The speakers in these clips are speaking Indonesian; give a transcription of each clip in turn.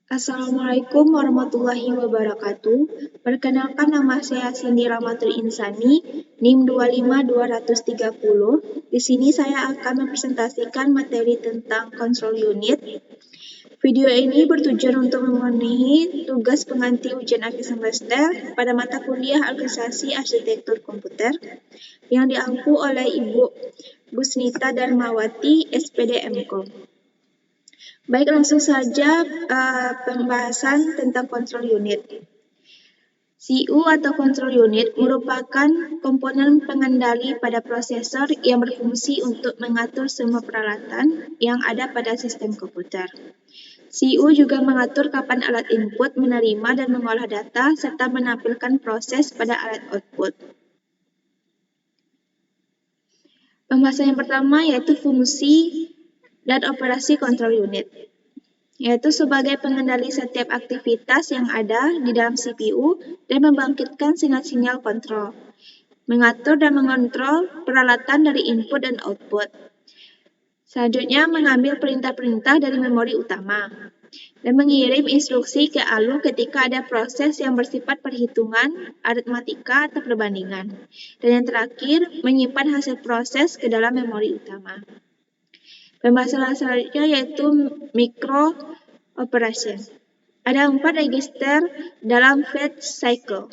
Assalamualaikum warahmatullahi wabarakatuh. Perkenalkan, nama saya Cindy Ramatul Insani, NIM 25230. Di sini saya akan mempresentasikan materi tentang kontrol unit. Video ini bertujuan untuk memenuhi tugas pengganti ujian akhir semester pada mata kuliah Organisasi Arsitektur Komputer yang diampu oleh Ibu Busnita Darmawati, SPD MKOM. Baik, langsung saja pembahasan tentang kontrol unit. CPU atau kontrol unit merupakan komponen pengendali pada prosesor yang berfungsi untuk mengatur semua peralatan yang ada pada sistem komputer. CPU juga mengatur kapan alat input menerima dan mengolah data serta menampilkan proses pada alat output. Pembahasan yang pertama yaitu fungsi dan operasi kontrol unit, yaitu sebagai pengendali setiap aktivitas yang ada di dalam CPU dan membangkitkan sinyal-sinyal kontrol, mengatur dan mengontrol peralatan dari input dan output. Selanjutnya, mengambil perintah-perintah dari memori utama dan mengirim instruksi ke ALU ketika ada proses yang bersifat perhitungan, aritmatika, atau perbandingan. Dan yang terakhir, menyimpan hasil proses ke dalam memori utama. Pembahasan selanjutnya yaitu micro operation. Ada 4 register dalam fetch cycle.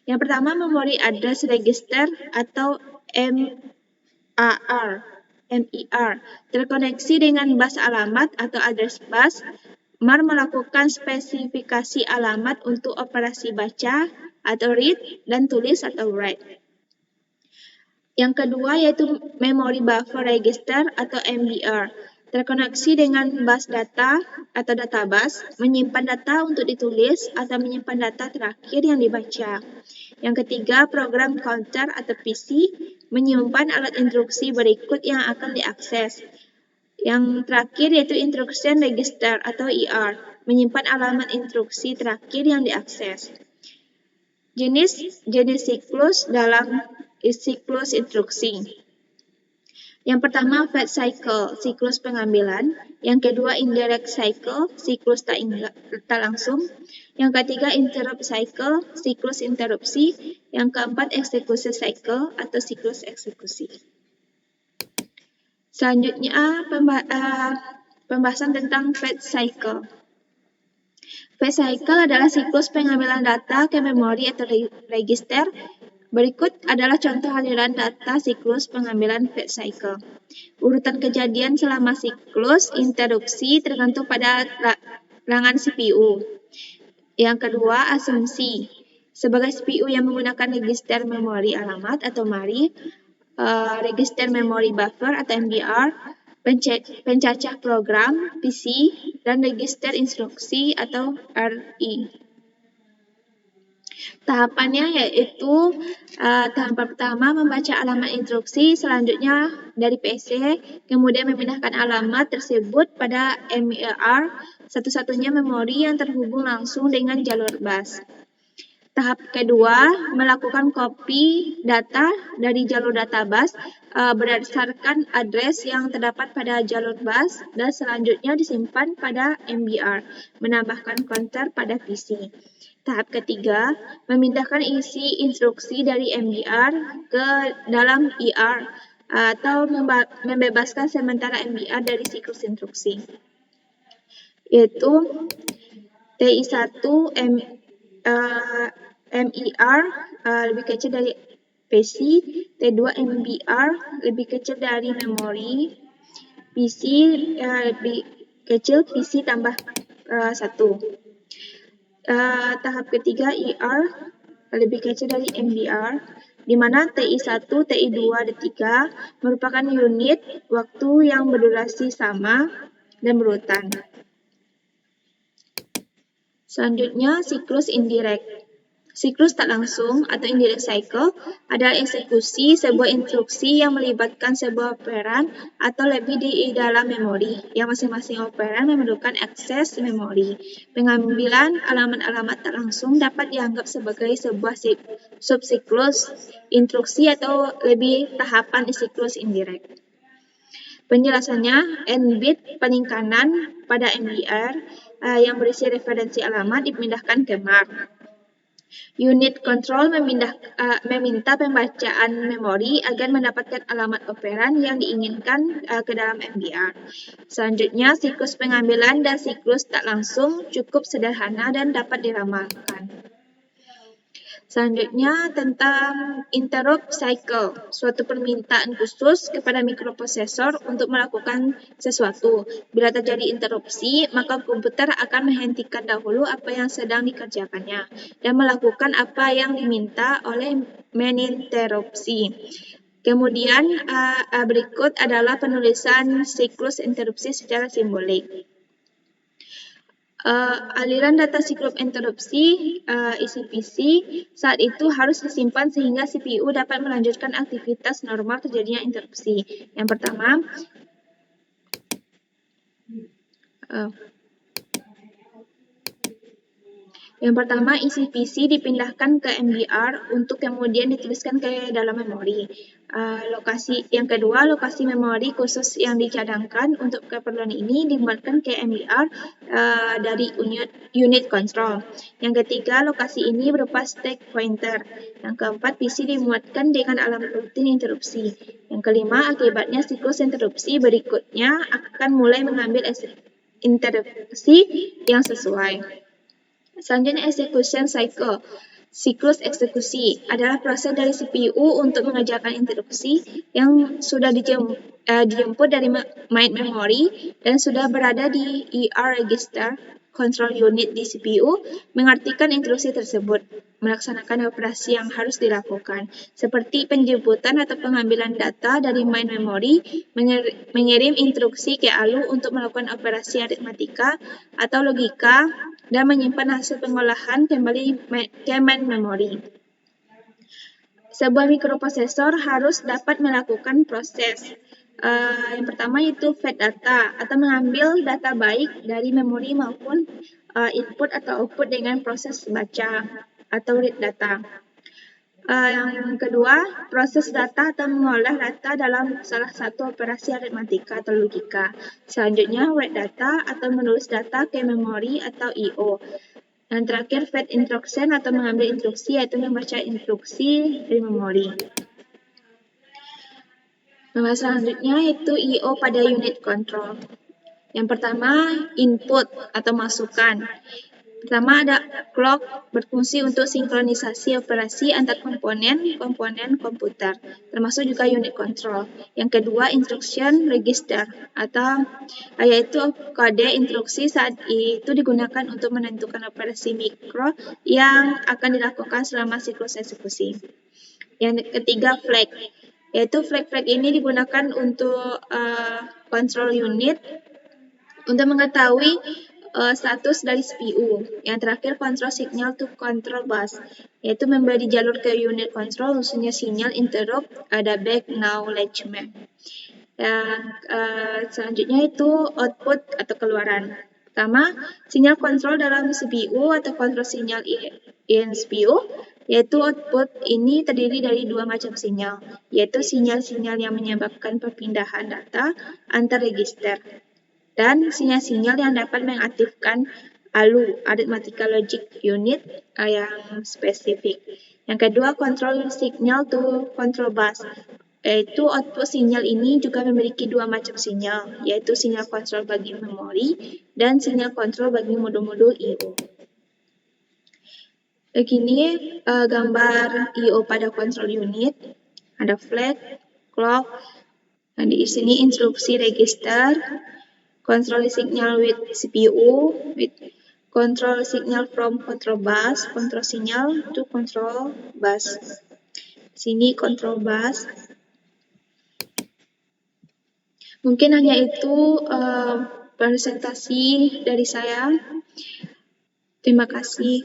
Yang pertama, memory address register atau MIR, terkoneksi dengan bus alamat atau address bus. MIR melakukan spesifikasi alamat untuk operasi baca atau read dan tulis atau write. Yang kedua yaitu memory buffer register atau MBR, terkoneksi dengan bus data atau data bus, menyimpan data untuk ditulis atau menyimpan data terakhir yang dibaca. Yang ketiga, program counter atau PC, menyimpan alat instruksi berikut yang akan diakses. Yang terakhir yaitu instruction register atau IR, menyimpan alamat instruksi terakhir yang diakses. Jenis siklus dalam siklus instruksi. Yang pertama, fetch cycle, siklus pengambilan. Yang kedua, indirect cycle, siklus tak langsung. Yang ketiga, interrupt cycle, siklus interupsi. Yang keempat, execution cycle atau siklus eksekusi. Selanjutnya, pembahasan tentang fetch cycle. Fetch cycle adalah siklus pengambilan data ke memori atau register. Berikut adalah contoh aliran data siklus pengambilan fetch cycle. Urutan kejadian selama siklus interupsi tergantung pada rangan CPU. Yang kedua, asumsi. Sebagai CPU yang menggunakan register memori alamat atau MARI, register memori buffer atau MBR, pencacah program PC, dan register instruksi atau RI. Tahapannya yaitu tahapan pertama membaca alamat instruksi, selanjutnya dari PC, kemudian memindahkan alamat tersebut pada MIR, satu-satunya memori yang terhubung langsung dengan jalur bus. Tahap kedua, melakukan copy data dari jalur data bus berdasarkan address yang terdapat pada jalur bus dan selanjutnya disimpan pada MBR, menambahkan counter pada PC. Tahap ketiga, memindahkan isi instruksi dari MBR ke dalam IR atau membebaskan sementara MBR dari siklus instruksi, yaitu TI1 MIR lebih kecil dari PC, T2 MBR lebih kecil dari memori, PC lebih kecil PC tambah 1. Tahap ketiga IR lebih kecil dari MBR, di mana TI1, TI2, dan 3 merupakan unit waktu yang berdurasi sama dan berurutan. Selanjutnya, siklus indirect. Siklus tak langsung atau indirect cycle adalah eksekusi sebuah instruksi yang melibatkan sebuah operan atau lebih di dalam memori, yang masing-masing operan memerlukan akses memori. Pengambilan alamat-alamat tak langsung dapat dianggap sebagai sebuah subsiklus instruksi atau lebih tahapan siklus indirect. Penjelasannya, n-bit penyimpanan pada MBR yang berisi referensi alamat dipindahkan ke MAR. Unit control meminta pembacaan memori agar mendapatkan alamat operan yang diinginkan ke dalam MBR. Selanjutnya, siklus pengambilan dan siklus tak langsung cukup sederhana dan dapat diramalkan. Selanjutnya tentang interrupt cycle, suatu permintaan khusus kepada mikroprosesor untuk melakukan sesuatu. Bila terjadi interupsi, maka komputer akan menghentikan dahulu apa yang sedang dikerjakannya dan melakukan apa yang diminta oleh meninterupsi. Kemudian berikut adalah penulisan siklus interupsi secara simbolik. Aliran data siklus interupsi ICPC saat itu harus disimpan sehingga CPU dapat melanjutkan aktivitas normal terjadinya interupsi. Yang pertama, ICPC dipindahkan ke MBR untuk kemudian dituliskan ke dalam memori. Yang kedua, lokasi memori khusus yang dicadangkan untuk keperluan ini dimuatkan ke MBR dari unit control. Yang ketiga, lokasi ini berupa stack pointer. Yang keempat, PC dimuatkan dengan alamat rutin interupsi. Yang kelima, akibatnya siklus interupsi berikutnya akan mulai mengambil interupsi yang sesuai. Selanjutnya, execution cycle. Siklus eksekusi adalah proses dari CPU untuk mengerjakan interupsi yang sudah dijemput dari main memory dan sudah berada di ER register control unit di CPU, mengartikan instruksi tersebut, melaksanakan operasi yang harus dilakukan, seperti penjemputan atau pengambilan data dari main memory, mengirim instruksi ke ALU untuk melakukan operasi aritmatika atau logika, dan menyimpan hasil pengolahan kembali ke main memory. Sebuah mikroprosesor harus dapat melakukan proses. Yang pertama yaitu fetch data atau mengambil data baik dari memori maupun input atau output dengan proses baca atau read data. Yang kedua, proses data atau mengolah data dalam salah satu operasi aritmatika atau logika. Selanjutnya, write data atau menulis data ke memori atau I/O. Yang terakhir, fetch instruction atau mengambil instruksi, yaitu membaca instruksi dari memori. Nama selanjutnya yaitu I/O pada unit control. Yang pertama, input atau masukan. Pertama ada clock, berfungsi untuk sinkronisasi operasi antar komponen komputer, termasuk juga unit control. Yang kedua, instruction register, atau yaitu kode instruksi saat itu digunakan untuk menentukan operasi mikro yang akan dilakukan selama siklus eksekusi. Yang ketiga, flag, yaitu flag ini digunakan untuk control unit untuk mengetahui status dari CPU. Yang terakhir, control signal to control bus, yaitu memberi jalur ke unit control, khususnya sinyal interrupt, ada back acknowledgement. Yang selanjutnya itu output atau keluaran. Pertama, sinyal kontrol dalam CPU atau kontrol sinyal in CPU, yaitu output ini terdiri dari dua macam sinyal, yaitu sinyal-sinyal yang menyebabkan perpindahan data antar register, dan sinyal-sinyal yang dapat mengaktifkan ALU, Arithmetical Logic Unit, yang spesifik. Yang kedua, control signal to control bus, yaitu output sinyal ini juga memiliki dua macam sinyal, yaitu sinyal kontrol bagi memori dan sinyal kontrol bagi modul-modul I/O. Begini gambar I/O pada control unit, ada flag, clock, dan di sini instruksi register, control signal with CPU, with control signal from control bus, control signal to control bus. Sini control bus. Mungkin hanya itu presentasi dari saya. Terima kasih.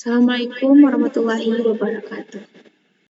Assalamualaikum warahmatullahi wabarakatuh.